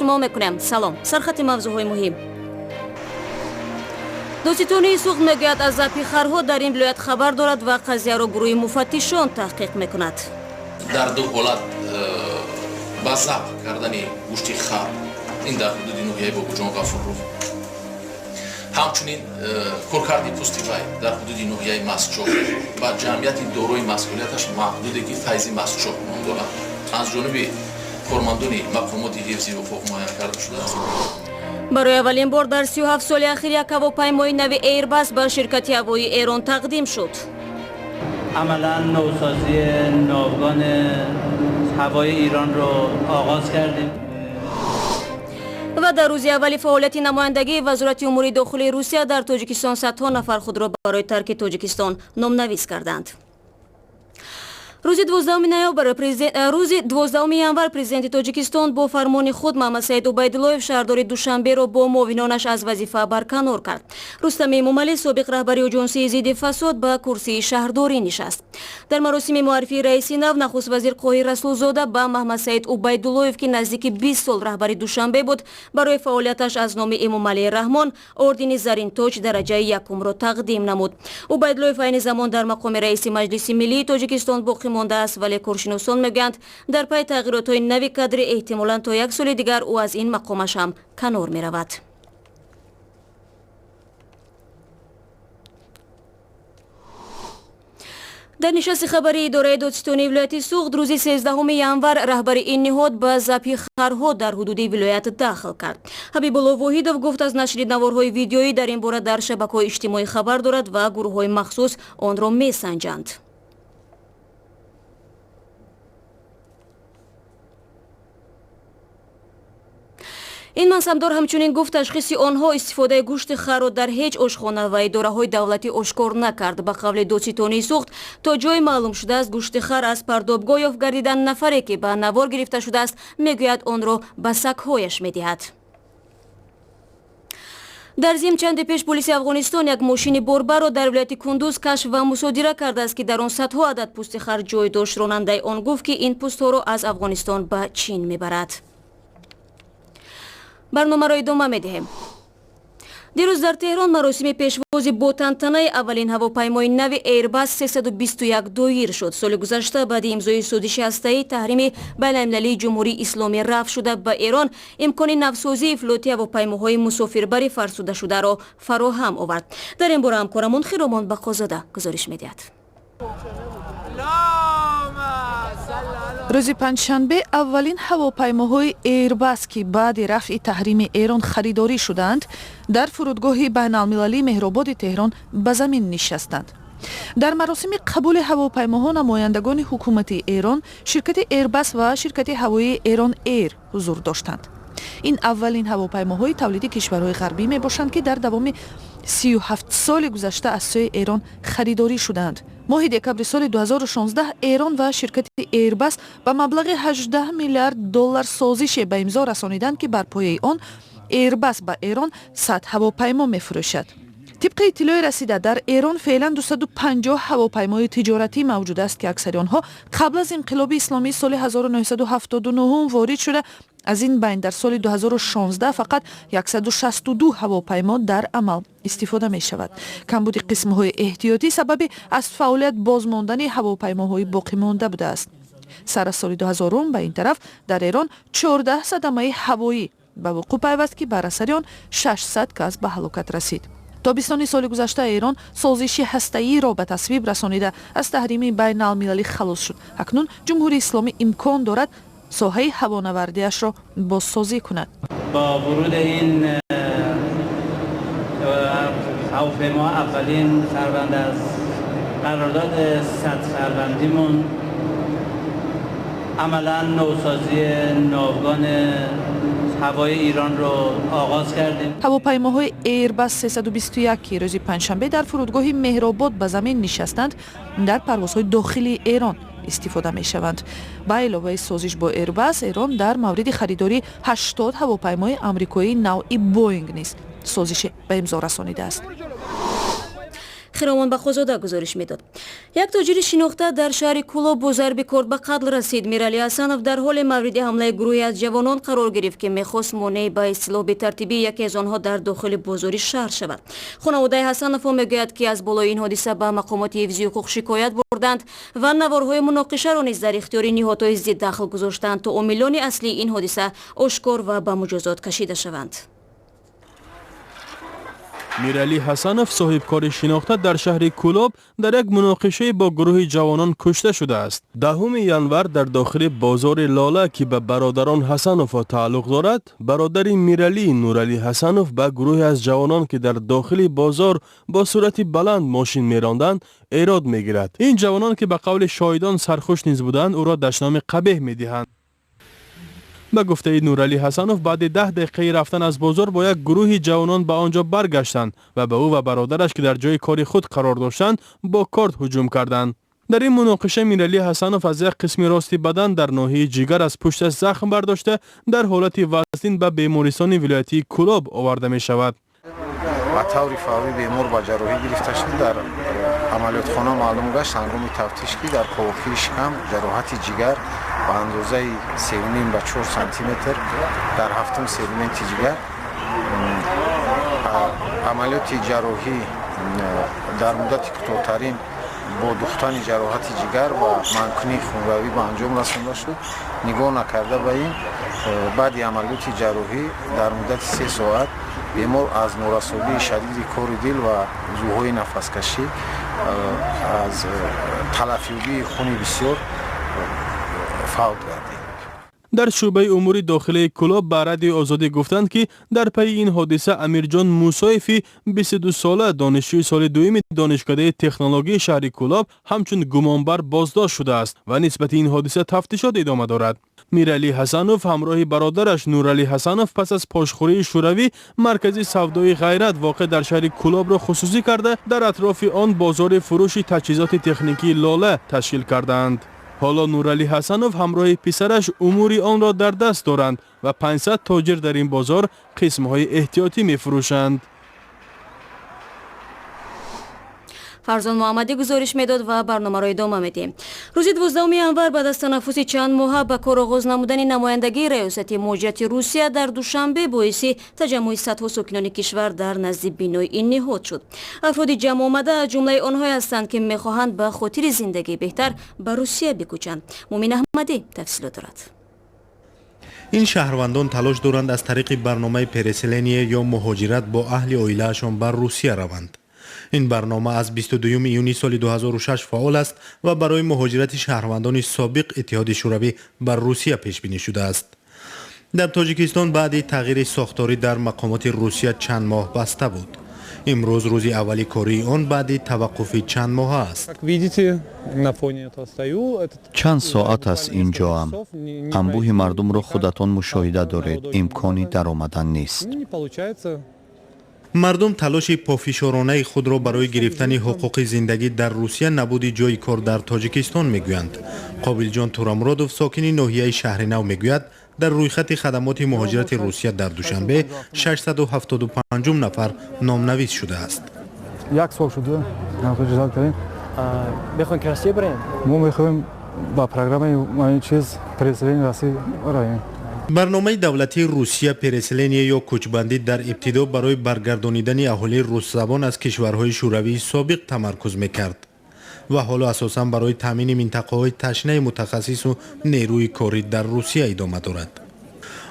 احتمام میکنم. سلام. سرخط موضوعهای مهم. دادستانی سوخت میگوید از پیخرها در این ولایت خبر دارد و قضیه را گروه مفتشان تحقیق میکند. در دو حالت با ضبط کردن گوشت خر این در حدود نوحیه بابوجان غفورلو همچنین کارکرد پوستی وی در حدود نوحیه مسجد و جمعیت دارای مسئولیتش محدوده که فیض مسجد نام دارد از جانب کارمندان مقامات حفظی حقوق معین کرده شده است. برای اولین بار در 37 سال اخیر یک هواپیمای نو ایرباس به شرکت هوایی ایران تقدیم شد. عملا نوسازی ناوگان هوایی ایران را آغاز کردیم. و در روز اول فعالیت نمایندگی وزارت امور داخلی روسیه در تاجیکستان صدها نفر خود را برای ترک تاجیکستان نامنویس کردند. روز 12 январ президенти тоҷикистон бо фармони худ Муҳаммад Саид Убайдуллоев шаҳрдори Душанберо бо муовинонаш аз вазифа барканор кард. Рустами Эмомалӣ собиқ раҳбари оҷонсии зидди фасод ба курсии шаҳрдорӣ нишаст. Дар маросими муаррифии раиси нав нахуст вазир Қоҳир Расулзода ба Муҳаммад Саид Убайдуллоев ки наздики 20 сол раҳбари Душанбе буд барои фаъолияташ аз номи Эмомалии Раҳмон ордени Зарин тоҷ дараҷаи якумро тақдим намуд. Убайдуллоев айни замон дар мақоми раиси Маҷлиси миллии Тоҷикистон боқӣ монда аст, вале коршиносон мегӯянд дар пай тағйиротҳои нави кадри эҳтимолан то як соли дигар ӯ аз ин мақомаш ҳам канор меравад. дар нишасти хабари идораи додситонии вилояти суғд рӯзи 13 январ раҳбари ин ниҳод ба запи харҳо дар ҳудуди вилоят дахл кард. Ҳабибулло Воҳидов гуфт аз нашри наворҳои видеоӣ дар ин бора дар шабакаҳои иҷтимоӣ хабар дорад ва гурӯҳҳои махсус онро месанҷанд. ин мансабдор ҳамчунин гуфт ташхиси онҳо истифодаи гӯшти харро дар ҳеҷ ошхона ва идораҳои давлатӣ ошкор накард. Ба қавли додситонии суғд то ҷое маълум шудааст гӯшти хар аз пардобгоҳ ёфт гардидан нафаре ки ба навор гирифта шудааст мегӯяд онро ба сагҳояш медиҳад. дар зим чанде пеш полиси Афғонистон як мошини борбаро дар вилояти Кундуз кашф ва мусодира кардааст ки дар он садҳо адад пӯсти хар ҷой дошт. Ронандаи он гуфт ки ин пӯстҳоро аз Афғонистон ба Чин мебарад. барномаро идома медиҳем. дирӯз дар Теҳрон маросими пешвози бо тантанаи аввалин ҳавопаймои нави Airbus 321 доир шуд. соли гузашта баъди имзои созиши ҳастаӣ таҳрими байналмилалии ҷумҳурии исломӣ рафъ шуда ба Эрон имкони навсозии флоти ҳавопаймоҳои мусофирбари фарсудашударо фароҳам овард. дар ин бора ҳамкорамон Хиромон Бақозода гузориш медиҳад. рӯзи панҷшанбе аввалин ҳавопаймоҳои Airbus ки баъди рафъи таҳрими Эрон харидорӣ шуданд дар фурудгоҳи байналмилалии Меҳрободи Теҳрон ба замин нишастанд. дар маросими қабули ҳавопаймоҳо намояндагони ҳукумати Эрон, ширкати Airbus ва ширкати ҳавоии Эрон Эйр ҳузур доштанд. ин аввалин ҳавопаймоҳои тавлиди кишварҳои ғарбӣ мебошанд ки дар давоми 37 соли гузашта аз сӯи Эрон харидорӣ шуданд. моҳи декабри соли 2016 Эрон ва ширкати Airbus ба маблағи $18 миллиард созише ба имзо расониданд ки бар пояи он Airbus ба Эрон 100 ҳавопаймо мефурӯшад. тибқи иттилои расида дар Эрон феълан 250 ҳавопаймои тиҷоратӣ мавҷуд аст ки аксари онҳо қабл аз инқилоби исломии соли 1979 ворид шуда, аз ин байн дар соли 2016 фақат 162 ҳавопаймо дар амал истифода мешавад. камбуди қисмҳои эҳтиётӣ сабаби аз фаъолият бозмондани ҳавопаймоҳои боқимонда будааст. сар аз соли 2000 ба ин тараф дар Эрон 14 садамаи ҳавоӣ ба вуқӯъ пайваст ки бар асари он 600 кас ба ҳалокат расид. тобистони соли гузашта Эрон созиши ҳастаиро ба тасвиб расонида аз таҳрими байналмилалӣ халос шуд. акнун ҷумҳурии исломӣ имкон дорад соҳаи ҳавонавардиашро бозсозӣ кунад. با ورود این هواپیما اولین فروند از قرارداد 100 فروندیمون عملا نوسازی ناوگان ҳавои Иронро оғоз кардем. ҳавопаймоҳои Airbus 321 ки рӯзи панҷшанбе дар фурудгоҳи Меҳробод ба замин нишастанд, дар парвозҳои дохилии Эрон истифода мешаванд. ба иловаи созиш бо Airbus, Эрон дар мавриди харидори 80 ҳавопаймои амрикоии навъи Boeing низ созиши ба имзо расонидааст. خیروان بخوزاده گزارش میداد. یک تاجر شناخته در شهر کولاب با ضرب کارد به قتل رسید. میرعلی حسنوف در حال مورد حمله گروهی از جوانان قرار گرفت که میخواست مانع به اصطلاح بی‌ترتیبی یکی از آنها در داخل بازار شهر شود. خانواده حسنوف میگوید که از بالای این حادثه به مقامات حفظی حقوق شکایت بردند و نوارهای مناقشه را نیز در اختیار نهادهای ضد دخل گذاشتند تا عاملان اصلی این حادثه آشکار و به مجازات کشیده شوند. میرعلی حسنوف صاحبکار شناخته در شهر کولاب در یک مناقشه با گروه جوانان کشته شده است. 10 ینور در داخل بازار لاله که به برادران حسنوف تعلق دارد، برادر میرعلی نورعلی حسنوف به گروه از جوانان که در داخل بازار با صورت بلند ماشین میراندند ایراد میگیرد. این جوانان که به قول شاهدان سرخوش نیز بودند او را دشنام قبیح میدهند. به گفته نورعلی حسنوف بعد 10 دقیقه رفتن از بازار با یک گروه جوانان به آنجا برگشتند و به او و برادرش که در جای کار خود قرار داشتند با کارد هجوم کردند. در این مناقشه میرعلی حسنوف از یک قسم راستی بدن در ناحیه جگر از پشتش زخم برداشته در حالت وزین به بیمارستان ولایتی کولاب آورده می شود. با طور فوری بیمار با جراحی گرفته شد. در عملیات خانه معلوم گشت هنگام تفتیش که در قوقی شکم جراحت جگر با اندازه 3.5 به 4 سانتی متر در 7 سگمنت جگر، عملیات جراحی در مدت کوتاه‌ترین با دوختن جراحت جگر و منکنی خونروی به انجام رسانده شد. نگاه نکرده به این بعد عملیات جراحی در مدت 3 ساعت بیمار از نورسولی شدید کار دل و زوهای نفس کشی از تلفیوبی خونی بسیار فوت گردید. در شعبه امور داخلی کولاب به رادیو آزادی گفتند که در پی این حادثه امیرجان موسایفی 22 ساله دانشجوی سال دوم دانشکده تکنولوژی شهر کولاب همچون گمانبر بازداشت شده است و نسبت این حادثه تفتیشات ادامه دارد. میرعلی حسنوف همراه برادرش نورعلی حسنوف پس از پاشخوری شوروی مرکز سودای غیرت واقع در شهر کولاب را خصوصی کرده در اطراف آن بازار فروش تجهیزات تکنیکی لاله تشکیل کردند. حالا نورعلی حسنوف همراه پسرش امور آن را در دست دارند و 500 تاجر در این بازار قسم‌های احتیاطی می‌فروشند. فرزان محمدی گزارش میداد و برنامه را ادامه میدیم. روز 12 ینور بعد از تنفس چند ماه به کار آغاز نمودن نمایندگی ریاست مواجهت روسیه در دوشنبه باعث تجمع صدها ساکنان کشور در نزد بینای این نهاد شد. افراد جمع آمده از جمله آنهایی هستند که میخواهند به خاطر زندگی بهتر به روسیه بکوچند. مومن احمدی تفصیلات دارد. این شهروندان تلاش دارند از طریق برنامه پرسلنیه یا مهاجرت با اهل عائله‌شان بر روسیه روند. این برنامه از 22 یونی سال 2006 فعال است و برای مهاجرت شهروندان سابق اتحاد شوروی بر روسیه پیش بینی شده است. در تاجیکستان بعد تغییر ساختاری در مقامات روسیه چند ماه بسته بود. امروز روز اولی کاری آن بعد توقف چند ماه است. چند ساعت است اینجا هم. انبوه مردم را خودتان مشاهده دارید. امکانی در آمدن نیست. مردم تلاش پافشارانه خود را برای گرفتن حقوق زندگی در روسیه نبود جای کار در تاجیکستان میگویند. قابل جان تورامرادوف ساکن ناحیه شهر نو میگوید در رویخط خدمات مهاجرت روسیه در دوشنبه 675 نفر نامنویس شده است. یک سال شده نامزد کردیم. بخوایم که رسیه بریم. ما میخوایم با پروگرام این چیز پرسلین رسید براییم. برنامه دولتی روسیه پرسلنیه یا کوچبندی در ابتدا برای برگردانیدن اهالی روس زبان از کشورهای شوروی سابق تمرکز میکرد و حالا اساساً برای تامین منطقه‌های تشنه متخصص و نیروی کاری در روسیه ادامه دارد.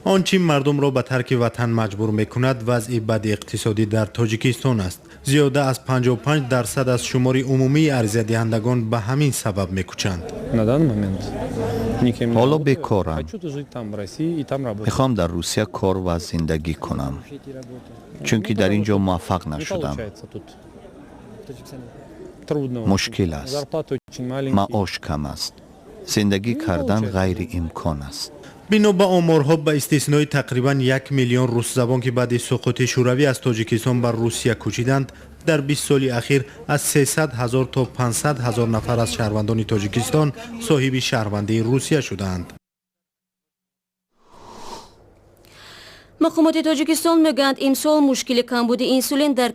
آنچه مردم را به ترک وطن مجبور میکند وضع بد اقتصادی در تاجیکستان است. زیاده از 55% از شمار عمومی عرضه دهندگان به همین سبب میکوچند. حالا بیکارم. میخوام در روسیه کار و زندگی کنم چون که در اینجا موفق نشدم. مشکل است. معاش کم است. زندگی کردن غیر امکان است. بنا به آمارها به استثنای تقریبا 1 میلیون روس زبان که بعد سقوط شوروی از تاجیکستان بر روسیه کوچیدند در 20 سال اخیر از 300,000 تا 500,000 نفر از شهروندان تاجیکستان صاحب شهروندی روسیه شدند. мақомоти тоҷикистон мегӯянд имсол мушкили камбуди инсулин дар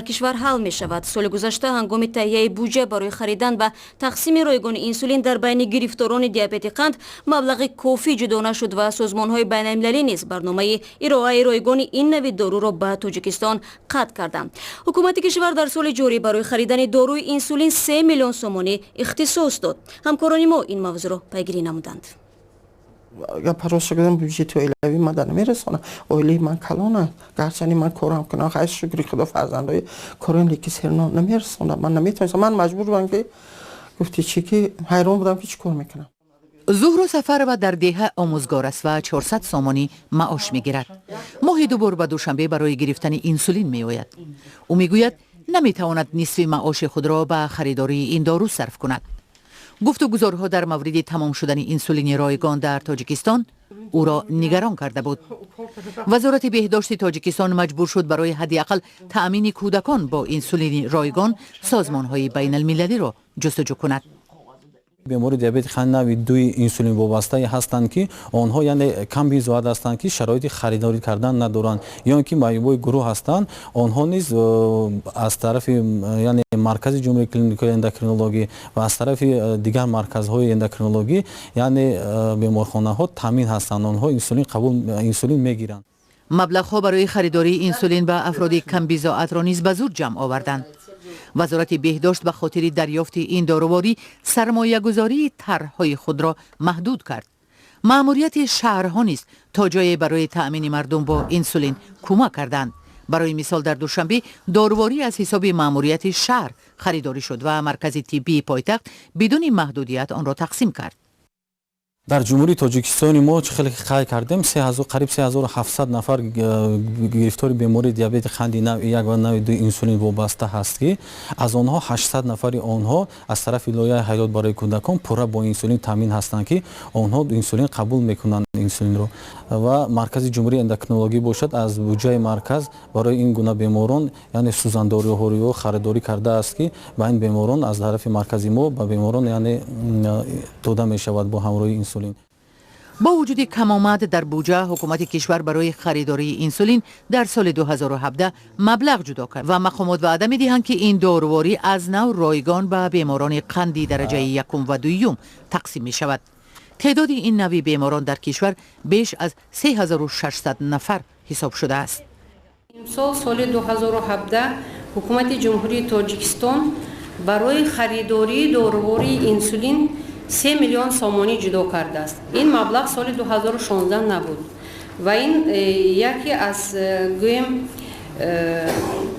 кишвар ҳал мешавад. соли гузашта ҳангоми таҳияи буҷа барои харидан ва тақсими ройгони инсулин дар байни гирифторони диабети қанд маблағи кофӣ ҷудо нашуд ва созмонҳои байналмилалӣ низ барномаи ироаи ройгони ин нави доруро ба тоҷикистон қатъ карданд. ҳукумати кишвар дар соли ҷорӣ барои харидани доруи инсулин 3 миллион сомонӣ ихтисос дод. ҳамкорони мо ин мавзӯъро пайгирӣ намуданд. یا پروسه کردم بودجه تو ایلاوی مدن میرسونه اولی من کلانه گرچنی من کارم کنم خیلی شکری خدا فرزندای کارم لیکی سرنا نمیرسونه من نمیتونم من مجبور بودم که گفتی چی که حیران بودم که چی کار میکنم. زهرا سفرова در دهه آموزگار است و 400 سامانی معاش میگیرد. ماهی 2 بار به دوشنبه برای گرفتن اینسولین میآید. او میگوید نمیتواند نصف معاش خود را به خریداری این دارو صرف کند. گفتگوزارها در مورد تمام شدن اینسولین رایگان در تاجیکستان او را نگران کرده بود. وزارت بهداشت تاجیکستان مجبور شد برای حداقل تأمین کودکان با اینسولین رایگان سازمان‌های بین المللی را جستجو کند. بیماری دیابت خند نوع 2 انسولین وابسته هستند که آنها یعنی کم بیزاد هستند که شرایط خریداری کردن ندارند یا اینکه معیوب گروه هستند آنها نیز از طرف یعنی مرکز جمهوری کلینیکال اندوکرینولوژی و از طرف دیگر مرکزهای اندوکرینولوژی یعنی بیمارخانه ها تامین هستند آنها انسولین میگیرند. مبلغ ها برای خریداری انسولین به افراد کم بیزاد را نیز به زور جمع آوردند. وزارت بهداشت به خاطر دریافت این داروباری سرمایه گذاری طرح‌های خود را محدود کرد. مأموریت شهرها نیز تا جای برای تأمین مردم با انسولین کمک کردند. برای مثال در دوشنبه داروباری از حساب مأموریت شهر خریداری شد و مرکز طبی پایتخت بدون محدودیت آن را تقسیم کرد. در جمهوری تاجیکستان ما خیلی خیلی کردیم قریب 3700 نفر گرفتار بیماری دیابت خند نوع 1 و نوع 2 انسولین وابسته هست که از آنها 800 نفر آنها از طرف لایحه حیات برای کودکان پورا با انسولین تامین هستند که آنها انسولین قبول میکنند انسولین رو و مرکز جمهوری اندوکرینولوژی باشد از بودجه مرکز برای این گونه بیماران یعنی سوزانداری و خریداری کرده است که با این بیماران از طرف مرکزی ما به بیماران یعنی داده می شود با همراهی انسولین. با وجود کم آمد در بودجه حکومت کشور برای خریداری انسولین در سال 2017 مبلغ جدا کرد و مقامات وعده می‌دهند که این داروباری از نوع رایگان به بیماران قندی درجه 1 و 2 تقسیم می شود. تعداد این نوع بیماران در کشور بیش از 3600 نفر حساب شده است. سال 2017 حکومت جمهوری تاجیکستان برای خریداری داروباری انسولین 3 میلیون سامانی جدا کرده است. این مبلغ سال 2016 نبود و این یکی از گویم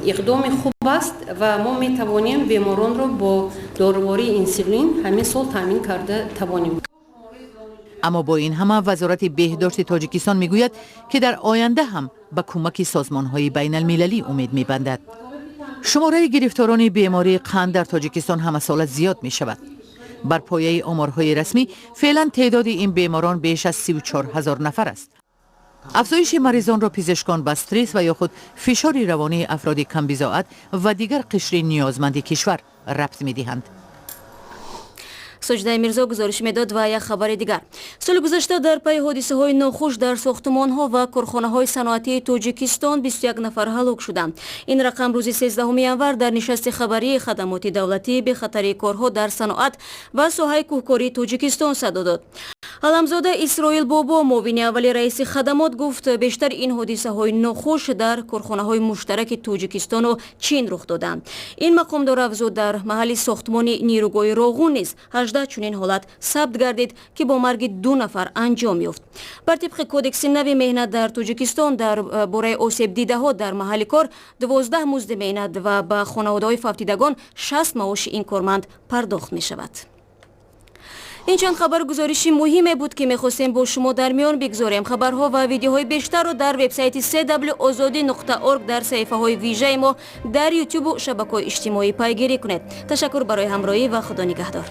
اقدام خوب است و ما می توانیم بیماران را با داروباری انسولین همین سال تامین کرده توانیم. اما با این همه وزارت بهداشت تاجیکستان میگوید که در آینده هم به کمک سازمان‌های بین المللی امید می‌بندد. شماره گرفتاران بیماری قند در تاجیکستان همه سال زیاد می شود. بر پایه آمارهای رسمی فعلا تعداد این بیماران بیش از 34000 نفر است. افزایش مریضان را پزشکان به استرس و یا خود فشار روانی افراد کم بی‌زائد و دیگر قشر نیازمند کشور ربط می‌دهند. سجده میرزا گزارش میداد و یک خبر دیگر. سال گذشته در پی حادثه‌های ناخوش در ساختمان‌ها و کارخانه‌های صنعتی تاجیکستان 21 نفر هلاک شدند. این رقم روز 13 ینور در نشست خبری خدمات دولتی به خطر کارها در صنعت و ساحه کوهکاری تاجیکستان صدا داد. علمزاده اسرائیل بابا معاون اول رئیس خدمات گفت بیشتر این حادثه‌های ناخوش در کارخانه‌های مشترک تاجیکستان و چین رخ دادند. این مقامدار افزود در محل ساختمان نیروگاه راغون نیز 18 چنین حالت ثبت گردید که با مرگ 2 نفر انجام یافت. بر طبق کودکس نو مهنت در تاجیکستان در باره آسیب دیده‌ها در محل کار 12 مزد مهنت و به خانواده‌های فوتیدگان 60 معاش این کارمند پرداخت می‌شود. این چند خبر گزارشی مهمی بود که می‌خواستیم با شما در میان بگذاریم. خبرها و ویدیوهای بیشتر رو در وبسایت www.azadi.org در صفحه‌های ویژه ما در یوتیوب و شبکه‌های اجتماعی پیگیری کنید. تشکر برای همراهی و خدا نگهدار.